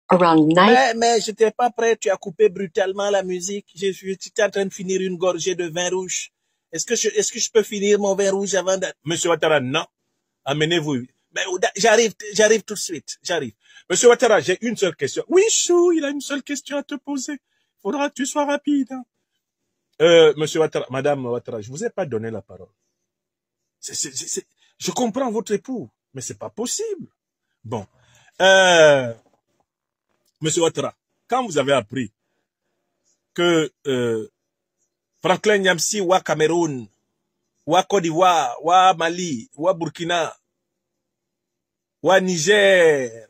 Around 9. Mais je n'étais pas prêt, tu as coupé brutalement la musique. J'étais en train de finir une gorgée de vin rouge. Est-ce que je peux finir mon vin rouge avant de... Monsieur Ouattara, non. Amenez-vous. Mais j'arrive tout de suite. J'arrive. Monsieur Ouattara, j'ai une seule question. Oui, Chou, il a une seule question à te poser. Faudra que tu sois rapide. Hein. Monsieur Ouattara, Madame Ouattara, je vous ai pas donné la parole. Je comprends votre époux, mais c'est pas possible. Bon. Monsieur Ouattara, quand vous avez appris que Franklin Nyamsi wa Cameroun, wa Côte d'Ivoire, wa Mali, wa Burkina, wa Niger,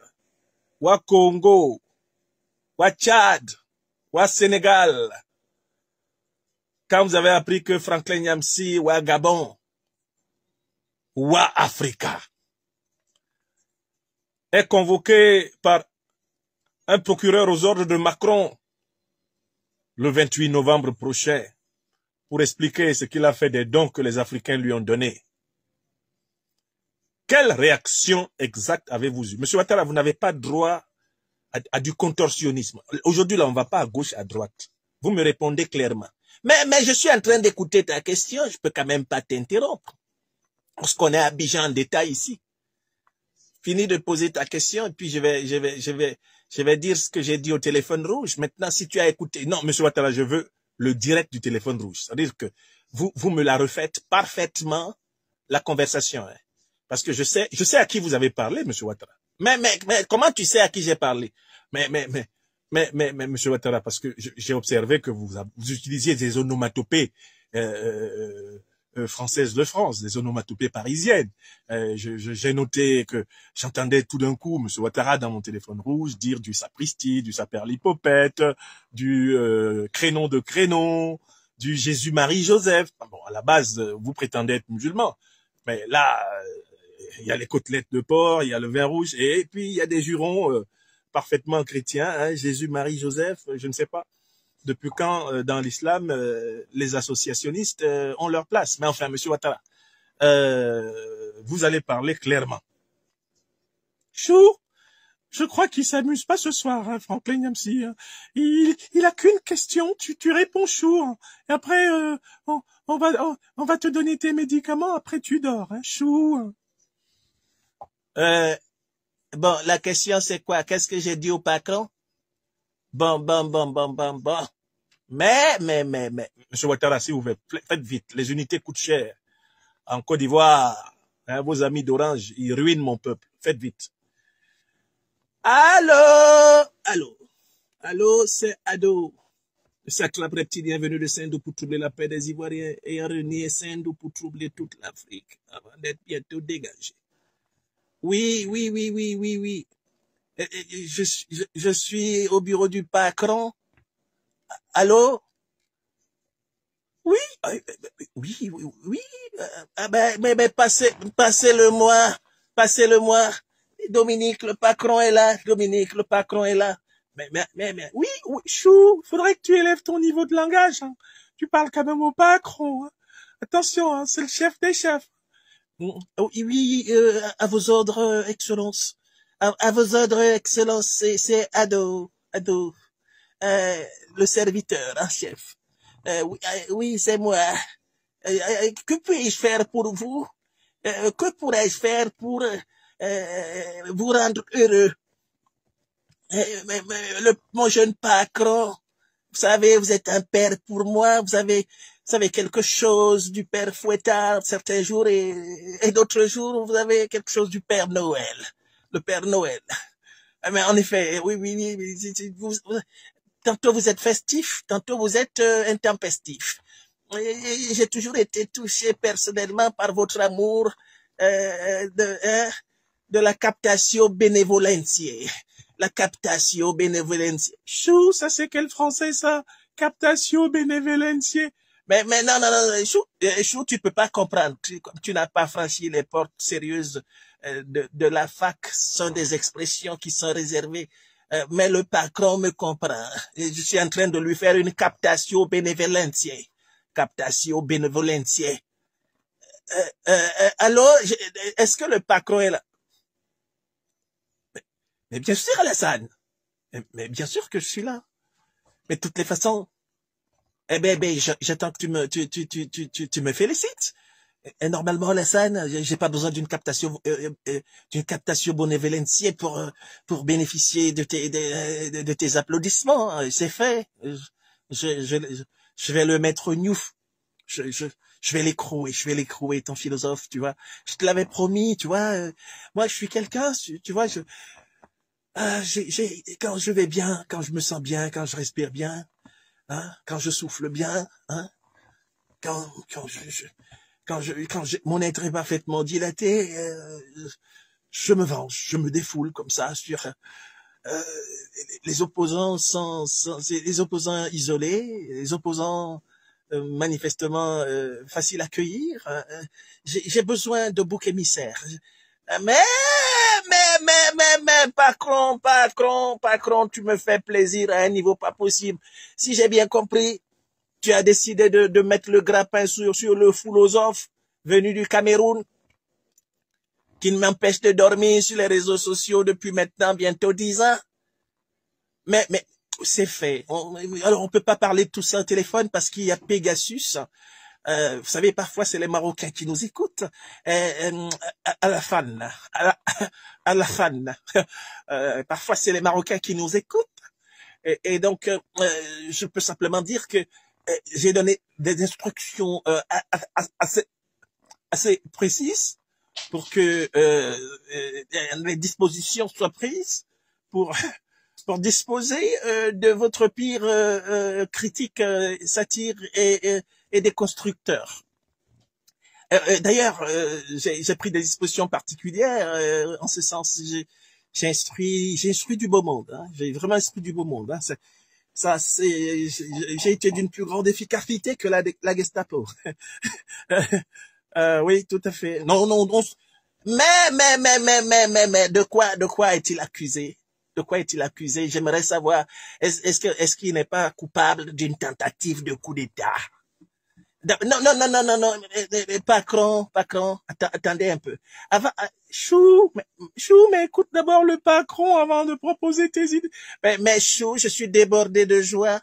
wa Congo, wa Tchad, wa Sénégal, quand vous avez appris que Franklin Nyamsi wa Gabon, wa Africa, est convoqué par un procureur aux ordres de Macron le 28 novembre prochain pour expliquer ce qu'il a fait des dons que les Africains lui ont donnés. Quelle réaction exacte avez-vous eue? Monsieur Ouattara, vous n'avez pas droit à du contorsionnisme. Aujourd'hui, là, on ne va pas à gauche, à droite. Vous me répondez clairement. Mais je suis en train d'écouter ta question, je peux quand même pas t'interrompre. Parce qu'on est à Abidjan en détail ici. Fini de poser ta question et puis je vais dire ce que j'ai dit au téléphone rouge. Maintenant, si tu as écouté, non, monsieur Ouattara, je veux le direct du téléphone rouge. C'est-à-dire que vous me la refaites parfaitement, la conversation, hein. Parce que je sais à qui vous avez parlé, monsieur Ouattara. Mais comment tu sais à qui j'ai parlé? Mais, monsieur Ouattara, parce que j'ai observé que vous utilisiez des onomatopées, françaises de France, des onomatopées parisiennes. J'ai noté que j'entendais tout d'un coup monsieur Ouattara dans mon téléphone rouge dire du sapristi, du saperlipopette, du crénon de crénon, du Jésus-Marie-Joseph. Bon, à la base, vous prétendez être musulman, mais là, il y a les côtelettes de porc, il y a le vin rouge, et puis il y a des jurons parfaitement chrétiens, hein, Jésus-Marie-Joseph, je ne sais pas. Depuis quand, dans l'islam, les associationnistes ont leur place. Mais enfin, monsieur Ouattara, vous allez parler clairement. Chou, je crois qu'il s'amuse pas ce soir, hein, Franklin Nyamsi. Hein. Il a qu'une question, tu réponds chou. Hein. Et après, on va te donner tes médicaments, après tu dors, hein, chou. Bon, la question c'est quoi? Qu'est-ce que j'ai dit au patron? Bon. Mais, monsieur Ouattara, si vous faites vite, les unités coûtent cher. En Côte d'Ivoire, hein, vos amis d'Orange, ils ruinent mon peuple. Faites vite. Allô, c'est Ado. Le sacre reptilien venu de Saint-Dou pour troubler la paix des Ivoiriens et en renier Saint-Dou pour troubler toute l'Afrique avant d'être bientôt dégagé. Oui. Je suis au bureau du patron. Allô? Oui. Mais passez-le-moi. Dominique, le patron est là. Mais, oui, chou, faudrait que tu élèves ton niveau de langage, hein. Tu parles quand même au patron, hein. Attention, hein, c'est le chef des chefs. Oui, à vos ordres, Excellence. À vos ordres, Excellence, c'est Ado, le serviteur, hein, chef. Oui, c'est moi. Que puis-je faire pour vous? Que pourrais-je faire pour vous rendre heureux? Mon jeune patron, vous savez, vous êtes un père pour moi, vous savez quelque chose du père Fouettard certains jours et d'autres jours, vous avez quelque chose du père Noël. Le père Noël. Mais en effet, oui, tantôt vous êtes festif, tantôt vous êtes intempestif. J'ai toujours été touché personnellement par votre amour de la captatio benevolentiae. La captatio benevolentiae. Chou, ça c'est quel français ça? Captatio benevolentiae. Mais non, Chou, tu peux pas comprendre. Tu n'as pas franchi les portes sérieuses de la fac. Ce sont des expressions qui sont réservées. Mais le patron me comprend. Je suis en train de lui faire une captatio benevolentiae. Captatio benevolentiae. Alors, est-ce que le patron est là? Mais bien sûr, Alassane. Mais bien sûr que je suis là. Mais de toutes les façons, eh ben, j'attends que tu me félicites. Et normalement, Alassane, j'ai pas besoin d'une captation bénévolentielle pour bénéficier de tes applaudissements. C'est fait. Je vais le mettre au gnouf. Je vais l'écrouer, ton philosophe, tu vois. Je te l'avais promis, tu vois. Moi, je suis quelqu'un, tu vois, quand je vais bien, quand je me sens bien, quand je respire bien, hein, quand je souffle bien, hein, quand, mon être est parfaitement dilaté, je me venge, je me défoule comme ça sur les opposants les opposants isolés, les opposants manifestement faciles à accueillir. J'ai besoin de boucs émissaires. Mais, Pacron, tu me fais plaisir à un niveau pas possible. Si j'ai bien compris, tu as décidé de mettre le grappin sur le philosophe venu du Cameroun, qui m'empêche de dormir sur les réseaux sociaux depuis maintenant bientôt 10 ans. Mais c'est fait. Alors on peut pas parler de tout ça au téléphone parce qu'il y a Pegasus. Vous savez, parfois c'est les Marocains qui nous écoutent. À la fan. Parfois c'est les Marocains qui nous écoutent. Et donc, je peux simplement dire que j'ai donné des instructions assez précises pour que les dispositions soient prises pour disposer de votre pire critique, satire et déconstructeur. D'ailleurs, j'ai pris des dispositions particulières en ce sens. J'ai instruit du beau monde. Hein, j'ai vraiment instruit du beau monde. Hein, j'ai été d'une plus grande efficacité que la Gestapo. Oui, tout à fait. Non, mais, de quoi est-il accusé? De quoi est-il accusé? J'aimerais savoir, est-ce qu'il n'est pas coupable d'une tentative de coup d'État? Non, Pacron, attendez un peu. Chou, mais écoute d'abord le Pacron avant de proposer tes idées. Mais Chou, je suis débordé de joie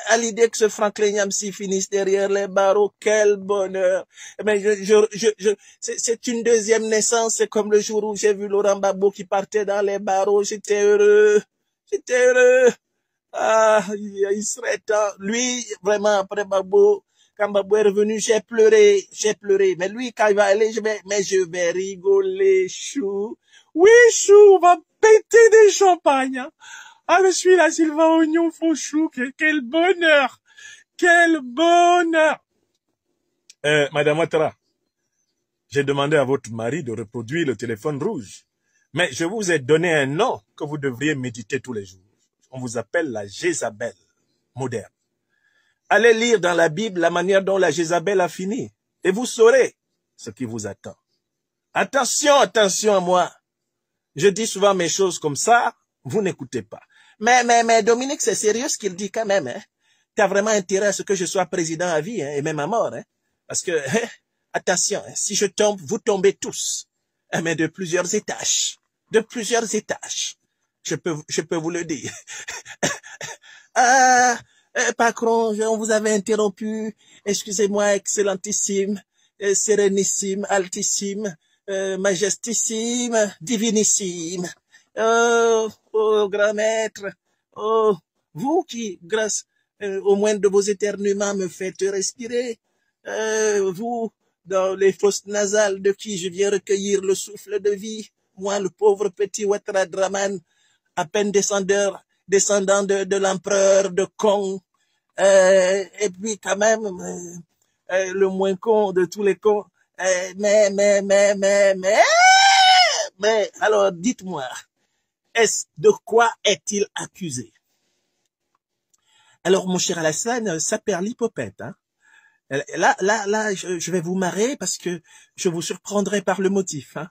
à l'idée que ce Franklin Nyamsi finisse derrière les barreaux. Quel bonheur. Mais c'est une deuxième naissance. C'est comme le jour où j'ai vu Laurent Gbagbo qui partait dans les barreaux. J'étais heureux. Ah, il serait temps. Lui, vraiment, après Gbagbo, quand Gbagbo est revenu, j'ai pleuré. Mais lui, quand il va aller, je vais rigoler, Chou. Oui, Chou, on va péter des champagnes, hein. Ah, je suis là, Sylvain Oignon, Fauchou, quel bonheur! Quel bonheur! Madame Ouattara, j'ai demandé à votre mari de reproduire le téléphone rouge. Mais je vous ai donné un nom que vous devriez méditer tous les jours. On vous appelle la Jézabel moderne. Allez lire dans la Bible la manière dont la Jézabel a fini. Et vous saurez ce qui vous attend. Attention à moi. Je dis souvent mes choses comme ça, vous n'écoutez pas. Mais Dominique, c'est sérieux ce qu'il dit quand même, hein. T'as vraiment intérêt à ce que je sois président à vie, hein, et même à mort, hein. Parce que, attention, hein, si je tombe, vous tombez tous. Mais de plusieurs étages. Je peux vous le dire. Pacron, on vous avait interrompu. Excusez-moi, excellentissime, sérénissime, altissime, majestissime, divinissime. Oh, grand maître, oh, vous qui, grâce au moindre de vos éternuements, me faites respirer, vous, dans les fosses nasales de qui je viens recueillir le souffle de vie, moi, le pauvre petit Ouattara Draman, à peine descendant de l'empereur de Kong, et puis quand même, le moins con de tous les cons, mais, alors, dites-moi, de quoi est-il accusé? Alors, mon cher Alassane, ça perd l'hypopète, hein. Là, je vais vous marrer parce que je vous surprendrai par le motif, hein.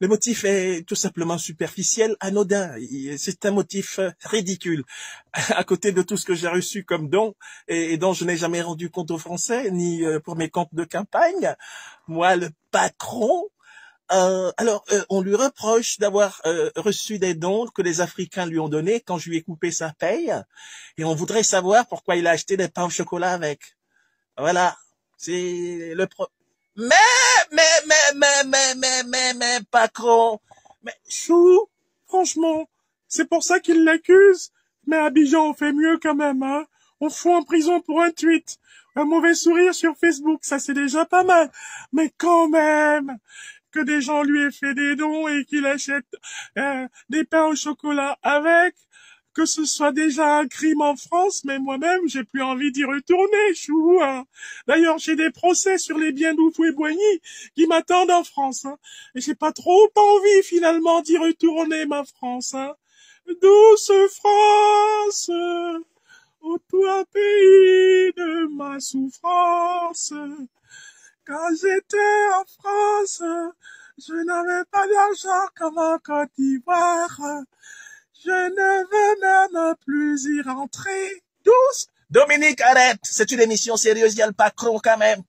Le motif est tout simplement superficiel, anodin. C'est un motif ridicule. À côté de tout ce que j'ai reçu comme don et dont je n'ai jamais rendu compte aux Français, ni pour mes comptes de campagne, moi, le patron, On lui reproche d'avoir reçu des dons que les Africains lui ont donnés quand je lui ai coupé sa paye. Et on voudrait savoir pourquoi il a acheté des pains au chocolat avec. Voilà. C'est le mais, Macron. Mais, Chou, franchement, c'est pour ça qu'il l'accuse. Mais Abidjan, on fait mieux quand même, hein. On fout en prison pour un tweet. Un mauvais sourire sur Facebook, ça c'est déjà pas mal. Mais quand même, que des gens lui aient fait des dons et qu'il achète des pains au chocolat avec, que ce soit déjà un crime en France, mais moi-même, j'ai plus envie d'y retourner, chou, hein. D'ailleurs, j'ai des procès sur les biens d'Houphouët-Boigny qui m'attendent en France, hein. Et j'ai pas trop envie, finalement, d'y retourner, ma France, hein. Douce France, ô toi pays de ma souffrance. Quand j'étais en France, je n'avais pas d'argent comme en Côte d'Ivoire. Je ne veux même plus y rentrer. Douce. Dominique, arrête. C'est une émission sérieuse. Il y a le patron quand même.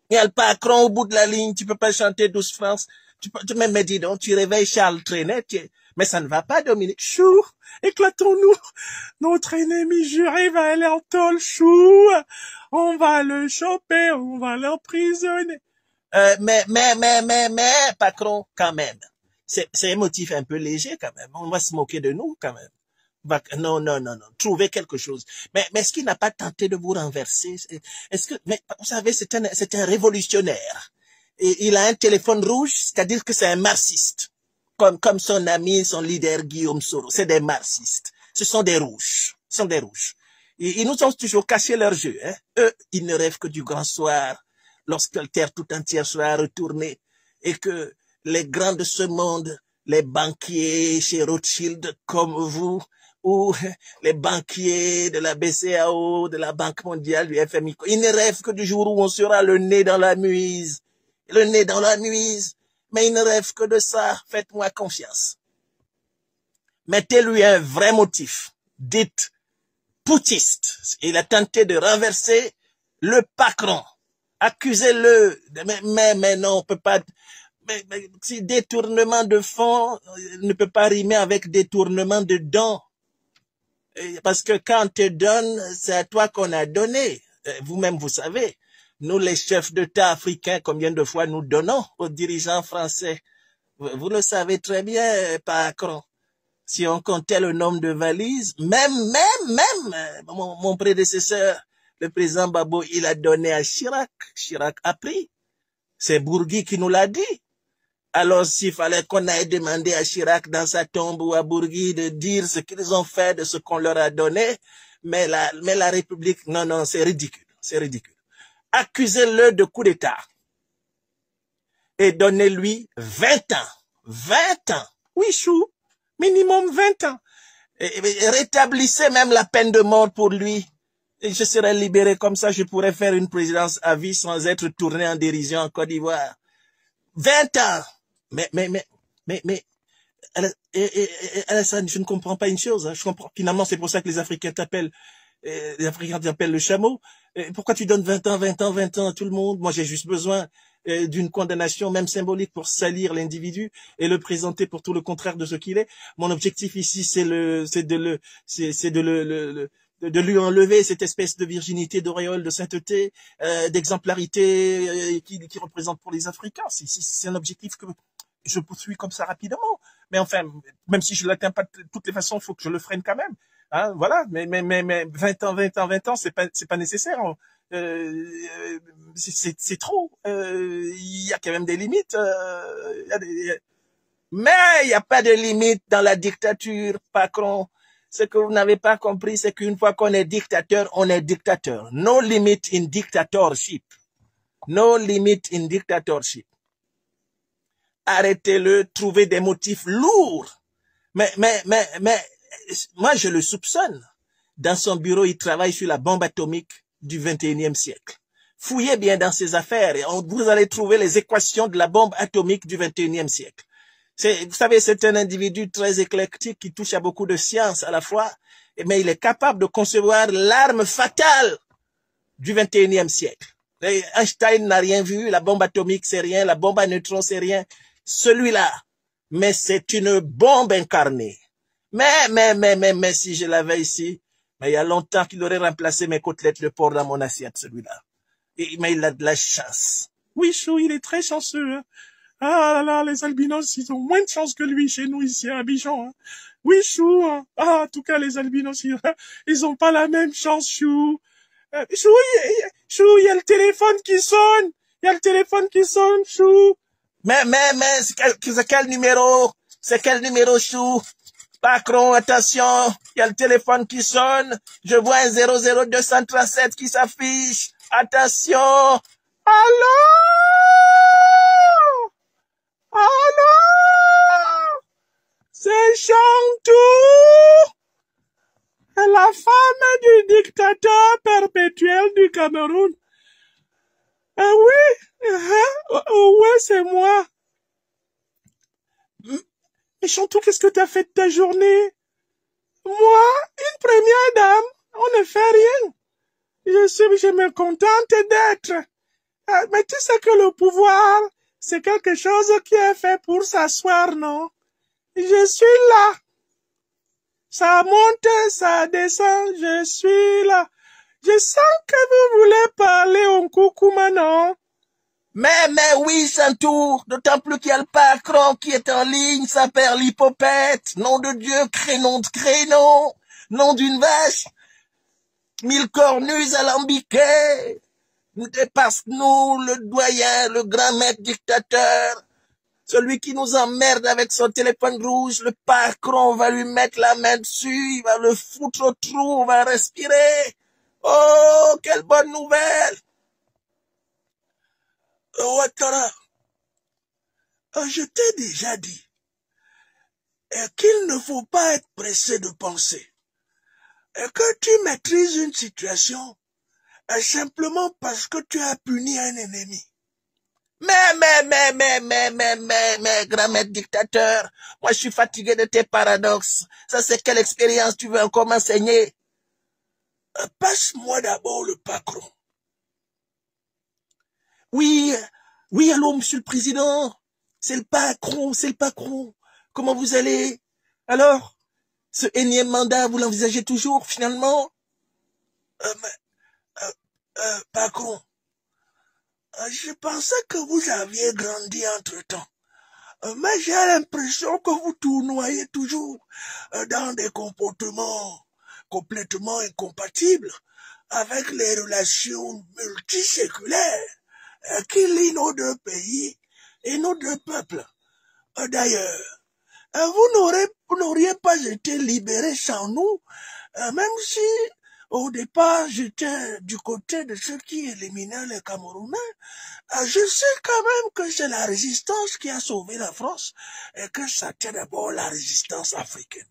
Il y a le patron au bout de la ligne. Tu peux pas chanter Douce France. Tu même me dis donc, tu réveilles Charles Trenet. Mais ça ne va pas, Dominique. Chou, éclatons-nous. Notre ennemi juré va aller en tôle, chou. On va le choper, on va l'emprisonner. Mais, patron, quand même. C'est un motif un peu léger, quand même. On va se moquer de nous, quand même. Non. Trouvez quelque chose. Mais est-ce qu'il n'a pas tenté de vous renverser? Mais, vous savez, c'est un révolutionnaire. Et il a un téléphone rouge, c'est-à-dire que c'est un marxiste. Comme son ami, son leader Guillaume Soro. C'est des marxistes. Ce sont des rouges. Ils nous ont toujours caché leur jeu, hein. Eux, ils ne rêvent que du grand soir, lorsque la terre tout entière sera retournée et que les grands de ce monde, les banquiers chez Rothschild comme vous, ou les banquiers de la BCAO, de la Banque mondiale, du FMI, ils ne rêvent que du jour où on sera le nez dans la nuise. Le nez dans la nuise. Mais ils ne rêvent que de ça. Faites-moi confiance. Mettez-lui un vrai motif. Dites putschiste. Il a tenté de renverser le patron. Accusez-le. Mais non, on peut pas. Mais si détournement de fonds ne peut pas rimer avec détournement de dons. Parce que quand on te donne, c'est à toi qu'on a donné. Vous-même, vous savez. Nous, les chefs d'État africains, combien de fois nous donnons aux dirigeants français? Vous le savez très bien, Macron. Si on comptait le nombre de valises, même, mon prédécesseur, le président Babo, il a donné à Chirac. Chirac a pris. C'est Bourgui qui nous l'a dit. Alors, s'il fallait qu'on aille demander à Chirac dans sa tombe ou à Bourgui de dire ce qu'ils ont fait de ce qu'on leur a donné, mais la République, non, c'est ridicule. Accusez-le de coup d'État et donnez-lui 20 ans. 20 ans. Oui, chou. Minimum 20 ans. Et rétablissez même la peine de mort pour lui. Et je serai libéré comme ça, je pourrais faire une présidence à vie sans être tourné en dérision en Côte d'Ivoire. 20 ans. Mais, Alassane, je ne comprends pas une chose. Hein. Je comprends. Finalement, c'est pour ça que les Africains t'appellent le chameau. Pourquoi tu donnes 20 ans à tout le monde? Moi, j'ai juste besoin d'une condamnation, même symbolique, pour salir l'individu et le présenter pour tout le contraire de ce qu'il est. Mon objectif ici, c'est de lui enlever cette espèce de virginité, d'auréole, de sainteté, d'exemplarité qui représente pour les Africains. C'est un objectif que je poursuis comme ça rapidement. Mais enfin, même si je l'atteins pas de toutes les façons, il faut que je le freine quand même. Hein, voilà, mais 20 ans, c'est pas nécessaire. C'est trop. Il y a quand même des limites. Mais il n'y a pas de limite dans la dictature, Macron. Ce que vous n'avez pas compris, c'est qu'une fois qu'on est dictateur, on est dictateur. No limit in dictatorship. No limit in dictatorship. Arrêtez-le, trouvez des motifs lourds. Mais, moi, je le soupçonne. Dans son bureau, il travaille sur la bombe atomique du 21e siècle. Fouillez bien dans ses affaires et vous allez trouver les équations de la bombe atomique du 21e siècle. Vous savez, c'est un individu très éclectique qui touche à beaucoup de sciences à la fois, mais il est capable de concevoir l'arme fatale du 21e siècle. Et Einstein n'a rien vu, la bombe atomique c'est rien, la bombe à neutrons c'est rien. Celui-là, mais c'est une bombe incarnée. Mais si je l'avais ici, mais il y a longtemps qu'il aurait remplacé mes côtelettes de porc dans mon assiette, celui-là. Mais il a de la chance. Oui, Chou, il est très chanceux. Hein. Ah là là, les albinos, ils ont moins de chance que lui chez nous ici à Abidjan. Hein. Oui, Chou. Hein. Ah, en tout cas, les albinos, ils ont pas la même chance, Chou. Chou, il y a le téléphone qui sonne. Il y a le téléphone qui sonne, Chou. Mais, c'est quel numéro? C'est quel numéro, Chou? Macron, attention, il y a le téléphone qui sonne. Je vois un 00237 qui s'affiche. Attention. Allô? Allô? C'est Chantou, la femme du dictateur perpétuel du Cameroun. Oui, ouais, c'est moi. Mais Chantou, qu'est-ce que tu as fait de ta journée? Moi, une première dame, on ne fait rien. Je me contente d'être. Mais tu sais que le pouvoir, c'est quelque chose qui est fait pour s'asseoir, non? Je suis là. Ça monte, ça descend, je suis là. Je sens que vous voulez parler en coucouma, non? Mais oui, Santour, d'autant plus qu'il y a le Macron qui est en ligne, ça perd l'hypopète. Nom de Dieu, crénom de crénom, nom d'une vache. 1000 cornues alambiquées. Nous dépasse-nous, le doyen, le grand maître dictateur. Celui qui nous emmerde avec son téléphone rouge, le Macron, on va lui mettre la main dessus, il va le foutre au trou, on va respirer. Oh, quelle bonne nouvelle! Ouattara, je t'ai déjà dit qu'il ne faut pas être pressé de penser. Que tu maîtrises une situation simplement parce que tu as puni un ennemi. Mais, grand maître dictateur, moi je suis fatigué de tes paradoxes. Ça c'est quelle expérience tu veux encore m'enseigner? Passe-moi d'abord le Macron. Oui, allô, monsieur le président. C'est le Macron. Comment vous allez? Alors, ce énième mandat, vous l'envisagez toujours, finalement? Macron, je pensais que vous aviez grandi entre-temps. Mais j'ai l'impression que vous tournoyez toujours dans des comportements complètement incompatibles avec les relations multiséculaires qui lient nos deux pays et nos deux peuples. D'ailleurs, vous n'auriez pas été libéré sans nous, même si au départ j'étais du côté de ceux qui éliminaient les Camerounais. Je sais quand même que c'est la résistance qui a sauvé la France et que c'était d'abord la résistance africaine.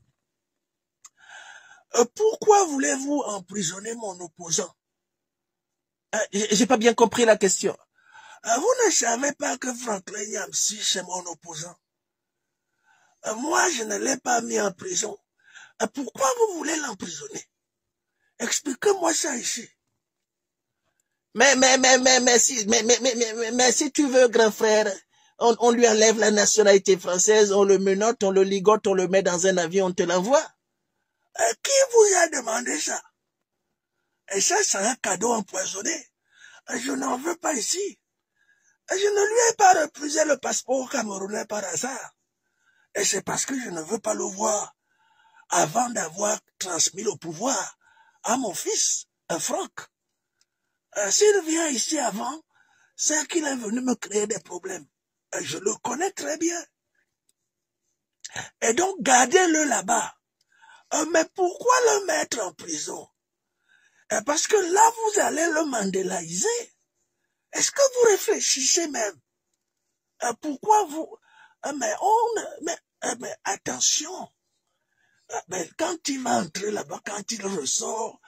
Pourquoi voulez-vous emprisonner mon opposant? J'ai pas bien compris la question. Vous ne savez pas que Franklin Yamsi, c'est mon opposant? Moi, je ne l'ai pas mis en prison. Pourquoi vous voulez l'emprisonner? Expliquez-moi ça ici. Mais si tu veux, grand frère, on lui enlève la nationalité française, on le menotte, on le ligote, on le met dans un avion, on te l'envoie. Qui vous a demandé ça? Et ça, c'est un cadeau empoisonné. Je n'en veux pas ici. Je ne lui ai pas refusé le passeport camerounais par hasard. Et c'est parce que je ne veux pas le voir avant d'avoir transmis le pouvoir à mon fils, Franck. S'il vient ici avant, c'est qu'il est venu me créer des problèmes. Je le connais très bien. Et donc, gardez-le là-bas. Mais pourquoi le mettre en prison? Parce que là, vous allez le mandélaïser. Est-ce que vous réfléchissez même? Pourquoi vous... Mais attention. Quand il va entrer là-bas, quand il ressort,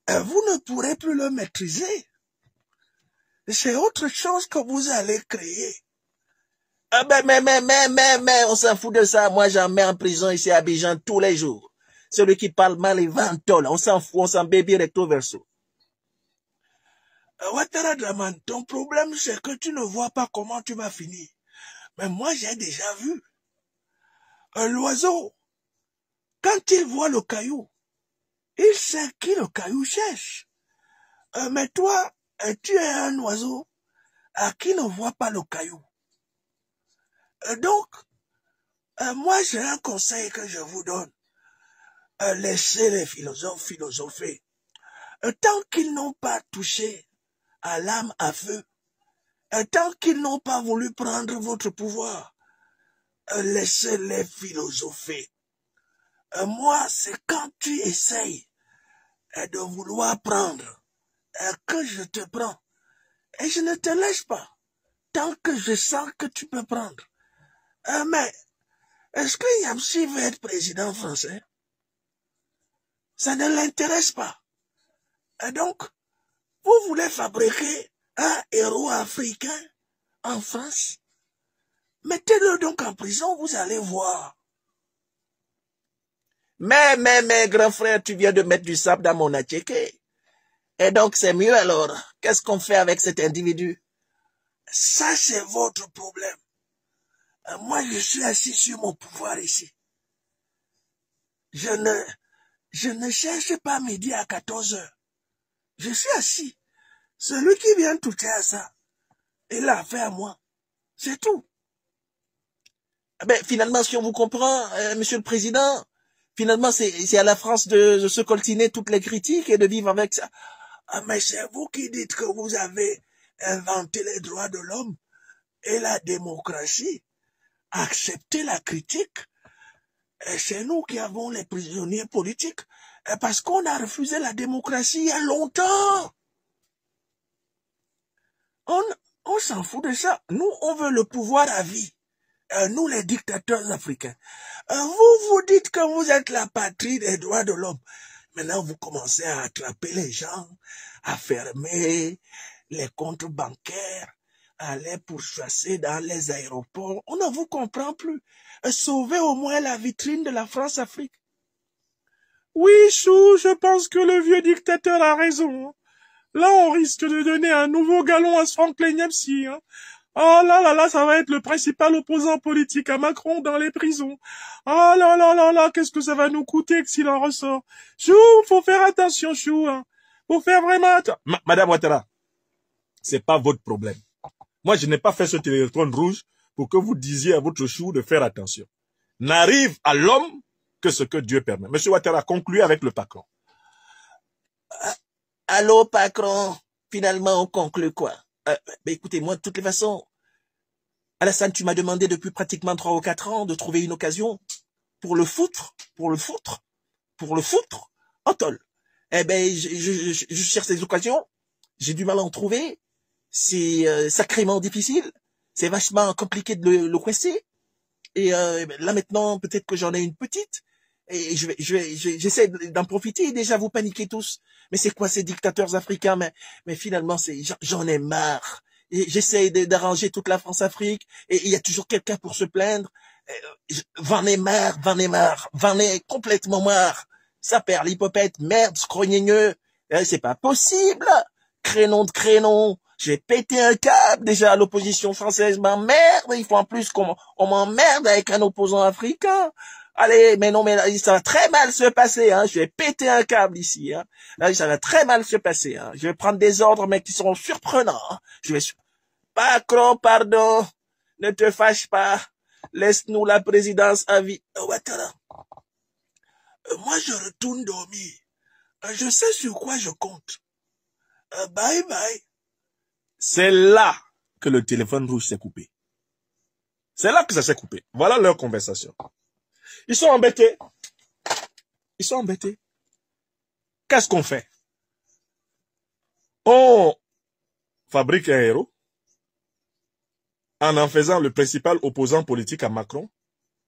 vous ne pourrez plus le maîtriser. C'est autre chose que vous allez créer. Mais, on s'en fout de ça. Moi, j'en mets en prison ici à Abidjan tous les jours. Celui qui parle mal est ventol. On s'en fout, on s'en baby recto verso. Ouattara Draman, ton problème c'est que tu ne vois pas comment tu vas finir. Mais moi j'ai déjà vu. L'oiseau, quand il voit le caillou, il sait qui le caillou cherche. Mais toi, tu es un oiseau qui ne voit pas le caillou. Donc, moi j'ai un conseil que je vous donne. Laissez les philosophes philosopher. Tant qu'ils n'ont pas touché à l'âme à feu, tant qu'ils n'ont pas voulu prendre votre pouvoir, laissez-les philosopher. Moi, c'est quand tu essayes de vouloir prendre que je te prends. Et je ne te laisse pas tant que je sens que tu peux prendre. Mais est-ce que Yamsi veut être président français? Ça ne l'intéresse pas. Et donc, vous voulez fabriquer un héros africain en France? Mettez-le donc en prison, vous allez voir. Mais, grand frère, tu viens de mettre du sable dans mon attiéké. Et donc, c'est mieux alors. Qu'est-ce qu'on fait avec cet individu? Ça, c'est votre problème. Moi, je suis assis sur mon pouvoir ici. Je ne cherche pas midi à 14 heures. Je suis assis. Celui qui vient toucher à ça, il a affaire à moi. C'est tout. Ben, finalement, si on vous comprend, Monsieur le Président, finalement, c'est à la France de se coltiner toutes les critiques et de vivre avec ça. Mais c'est vous qui dites que vous avez inventé les droits de l'homme et la démocratie. Acceptez la critique. Et c'est nous qui avons les prisonniers politiques. Parce qu'on a refusé la démocratie il y a longtemps. On s'en fout de ça. Nous, on veut le pouvoir à vie. Nous, les dictateurs africains. Vous dites que vous êtes la patrie des droits de l'homme. Maintenant, vous commencez à attraper les gens, à fermer les comptes bancaires, à les pourchasser dans les aéroports. On ne vous comprend plus. Sauvez au moins la vitrine de la France-Afrique. Oui, Chou, je pense que le vieux dictateur a raison. Là, on risque de donner un nouveau galon à ce Franklin Nyapsi. Hein. Oh là, ça va être le principal opposant politique à Macron dans les prisons. Oh là, qu'est-ce que ça va nous coûter s'il en ressort. Chou, faut faire attention, Chou. Hein. Faut faire vraiment attention. Madame Ouattara, c'est pas votre problème. Moi, je n'ai pas fait ce téléphone rouge pour que vous disiez à votre chou de faire attention. N'arrive à l'homme que ce que Dieu permet. Monsieur Ouattara, concluez avec le patron. Allô, patron. Finalement, on conclut quoi? Écoutez, moi, de toutes les façons, Alassane, tu m'as demandé depuis pratiquement 3 ou 4 ans de trouver une occasion pour le foutre, en tôle. Eh ben, je cherche des occasions. J'ai du mal à en trouver. C'est sacrément difficile. C'est vachement compliqué de le coincer. Et là maintenant, peut-être que j'en ai une petite. Et j'essaie d'en profiter. Déjà, vous paniquez tous. Mais c'est quoi ces dictateurs africains? Mais finalement, j'en ai marre. J'essaie d'arranger toute la France-Afrique. Et il y a toujours quelqu'un pour se plaindre. J'en ai marre. J'en ai complètement marre. Ça perd l'hypopète. Merde, scrogneux. C'est pas possible. Crénon de crénon. J'ai pété un câble, déjà, l'opposition française m'emmerde, il faut en plus qu'on m'emmerde avec un opposant africain. Allez, mais non, mais là, ça va très mal se passer, hein. Je vais péter un câble ici, hein. Là, ça va très mal se passer, hein. Je vais prendre des ordres, mais qui seront surprenants, hein. Macron, pardon. Ne te fâche pas. Laisse-nous la présidence à vie. Ouattara. Moi, je retourne dormir. Je sais sur quoi je compte. Bye bye. C'est là que le téléphone rouge s'est coupé. C'est là que ça s'est coupé. Voilà leur conversation. Ils sont embêtés. Qu'est-ce qu'on fait? On fabrique un héros en faisant le principal opposant politique à Macron,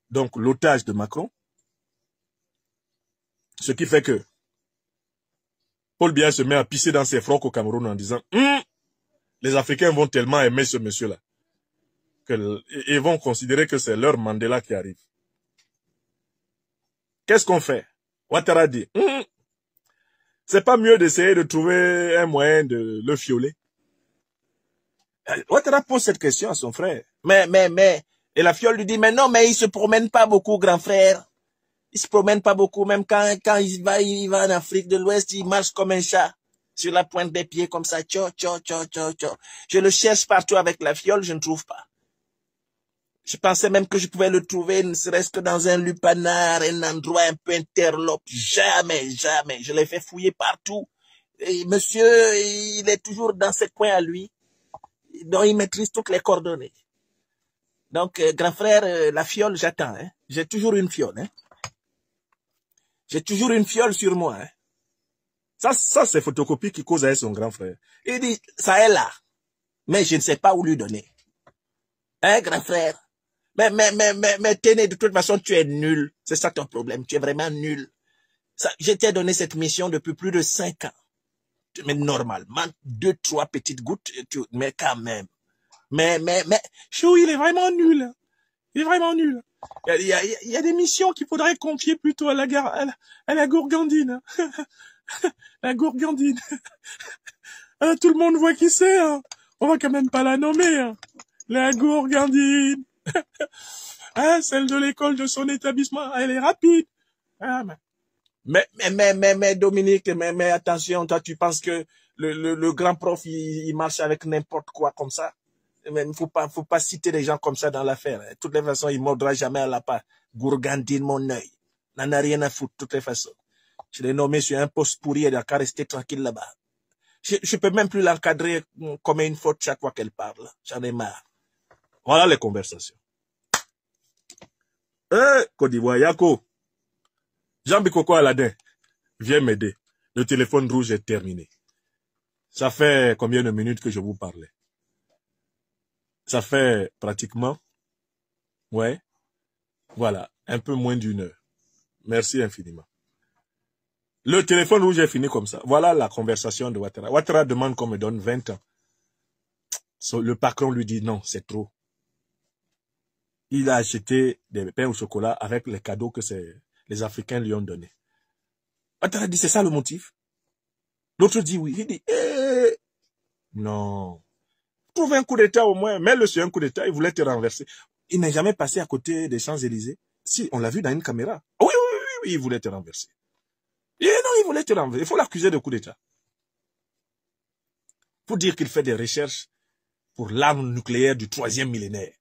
donc l'otage de Macron. Ce qui fait que Paul Biya se met à pisser dans ses frocs au Cameroun en disant les Africains vont tellement aimer ce monsieur-là qu'ils vont considérer que c'est leur Mandela qui arrive. Qu'est-ce qu'on fait? Ouattara dit, c'est pas mieux d'essayer de trouver un moyen de le fioler. Ouattara pose cette question à son frère. Mais, et la fiole lui dit, mais non, mais il se promène pas beaucoup, grand frère. Il se promène pas beaucoup, même quand il va en Afrique de l'Ouest, il marche comme un chat, sur la pointe des pieds, comme ça, tcho. Je le cherche partout avec la fiole, je ne trouve pas. Je pensais même que je pouvais le trouver, ne serait-ce que dans un lupanar, un endroit un peu interlope. Jamais. Je l'ai fait fouiller partout. Et monsieur, il est toujours dans ses coins à lui, dont il maîtrise toutes les coordonnées. Donc, grand frère, la fiole, j'attends. Hein. J'ai toujours une fiole. Hein. J'ai toujours une fiole sur moi. Hein. Ça c'est photocopie qui cause avec son grand frère. Il dit, ça est là, mais je ne sais pas où lui donner. Hein, grand frère? Mais Téné, de toute façon, tu es nul. C'est ça ton problème. Tu es vraiment nul. Je t'ai donné cette mission depuis plus de 5 ans. Mais normalement, 2, 3 petites gouttes, mais quand même. Mais, Chou, il est vraiment nul. Il est vraiment nul. Il y a des missions qu'il faudrait confier plutôt à la gourgandine. La gourgandine. Tout le monde voit qui c'est. Hein. On va quand même pas la nommer. Hein. La gourgandine. Celle de l'école de son établissement. Elle est rapide. Mais Dominique, mais attention, toi tu penses que le grand prof il marche avec n'importe quoi comme ça? Mais faut pas citer des gens comme ça dans l'affaire. De toutes les façons, il mordra jamais à la part. Gourgandine mon œil. N'en a rien à foutre de toutes les façons. Je l'ai nommé sur un poste pourri et il a qu'à rester tranquille là-bas. Je peux même plus l'encadrer comme une faute chaque fois qu'elle parle. J'en ai marre. Voilà les conversations. Côte d'Ivoire, Yako. Jean-Bikoko Aladin, viens m'aider. Le téléphone rouge est terminé. Ça fait combien de minutes que je vous parlais? Ça fait pratiquement, ouais, voilà, un peu moins d'1 heure. Merci infiniment. Le téléphone rouge est fini comme ça. Voilà la conversation de Ouattara. Ouattara demande qu'on me donne 20 ans. Le patron lui dit non, c'est trop. Il a acheté des pains au chocolat avec les cadeaux que les Africains lui ont donnés. Ouattara dit, c'est ça le motif? L'autre dit oui. Il dit, non. Trouve un coup d'État au moins. Mets-le sur un coup d'État, il voulait te renverser. Il n'est jamais passé à côté des Champs-Élysées. Si, on l'a vu dans une caméra. Oui, il voulait te renverser. Et non, il voulait te renverser. Il faut l'accuser de coup d'État. Pour dire qu'il fait des recherches pour l'arme nucléaire du 3e millénaire.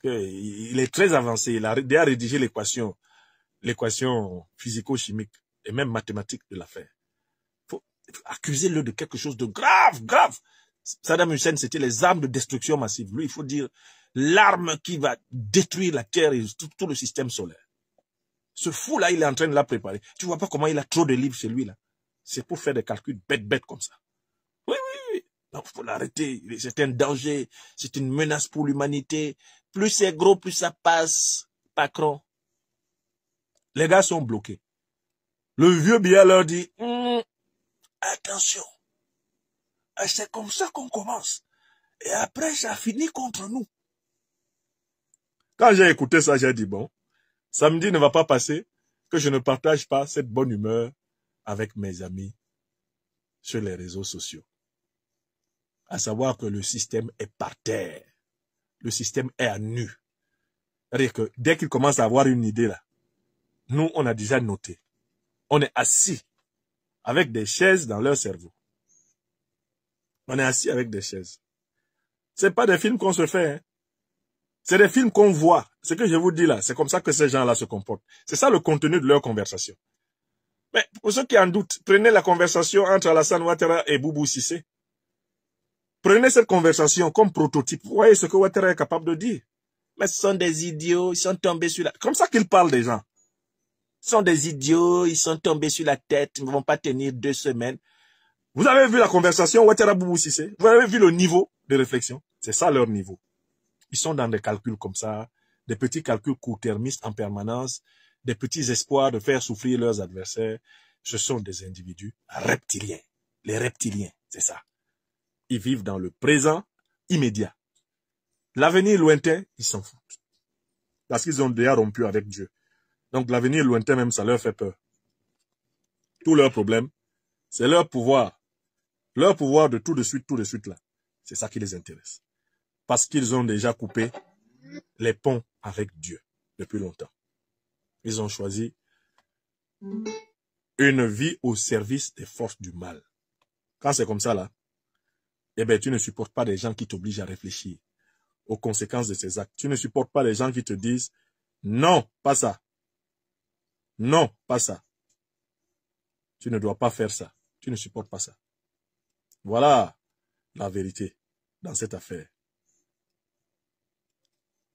Il est très avancé. Il a déjà rédigé l'équation physico-chimique et même mathématique de l'affaire. Il faut accuser-le de quelque chose de grave. Saddam Hussein, c'était les armes de destruction massive. Lui, il faut dire l'arme qui va détruire la Terre et tout le système solaire. Ce fou-là, il est en train de la préparer. Tu vois pas comment il a trop de livres chez lui, là. C'est pour faire des calculs bêtes comme ça. Oui. Donc, il faut l'arrêter. C'est un danger. C'est une menace pour l'humanité. Plus c'est gros, plus ça passe. Macron. Les gars sont bloqués. Le vieux Biya leur dit, attention. C'est comme ça qu'on commence. Et après, ça finit contre nous. Quand j'ai écouté ça, j'ai dit, bon, samedi ne va pas passer que je ne partage pas cette bonne humeur avec mes amis sur les réseaux sociaux. À savoir que le système est par terre. Le système est à nu. C'est-à-dire que dès qu'il commence à avoir une idée là, nous, on a déjà noté. On est assis avec des chaises dans leur cerveau. On est assis avec des chaises. C'est pas des films qu'on se fait. Hein. C'est des films qu'on voit. Ce que je vous dis là, c'est comme ça que ces gens-là se comportent. C'est ça le contenu de leur conversation. Mais pour ceux qui en doutent, prenez la conversation entre Alassane Ouattara et Boubou Cissé. Prenez cette conversation comme prototype. Vous voyez ce que Ouattara est capable de dire. Mais ce sont des idiots, ils sont tombés sur la... Comme ça qu'ils parlent des gens. Ce sont des idiots, ils sont tombés sur la tête, ils ne vont pas tenir 2 semaines. Vous avez vu la conversation Ouattara Boubou Cissé? Vous avez vu le niveau de réflexion? C'est ça leur niveau. Ils sont dans des calculs comme ça, des petits calculs court-termistes en permanence, des petits espoirs de faire souffrir leurs adversaires. Ce sont des individus reptiliens. Les reptiliens, c'est ça. Ils vivent dans le présent immédiat. L'avenir lointain, ils s'en foutent. Parce qu'ils ont déjà rompu avec Dieu. Donc l'avenir lointain même, ça leur fait peur. Tout leur problème, c'est leur pouvoir. Leur pouvoir de tout de suite là. C'est ça qui les intéresse. Parce qu'ils ont déjà coupé les ponts avec Dieu depuis longtemps. Ils ont choisi une vie au service des forces du mal. Quand c'est comme ça, là, eh bien, tu ne supportes pas des gens qui t'obligent à réfléchir aux conséquences de ces actes. Tu ne supportes pas les gens qui te disent « Non, pas ça. Non, pas ça. Tu ne dois pas faire ça. » Tu ne supportes pas ça. Voilà la vérité dans cette affaire.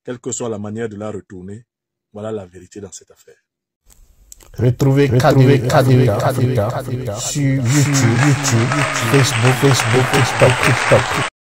Quelle que soit la manière de la retourner, voilà la vérité dans cette affaire. Retrouvez KDV Africa sur YouTube, Facebook, TikTok.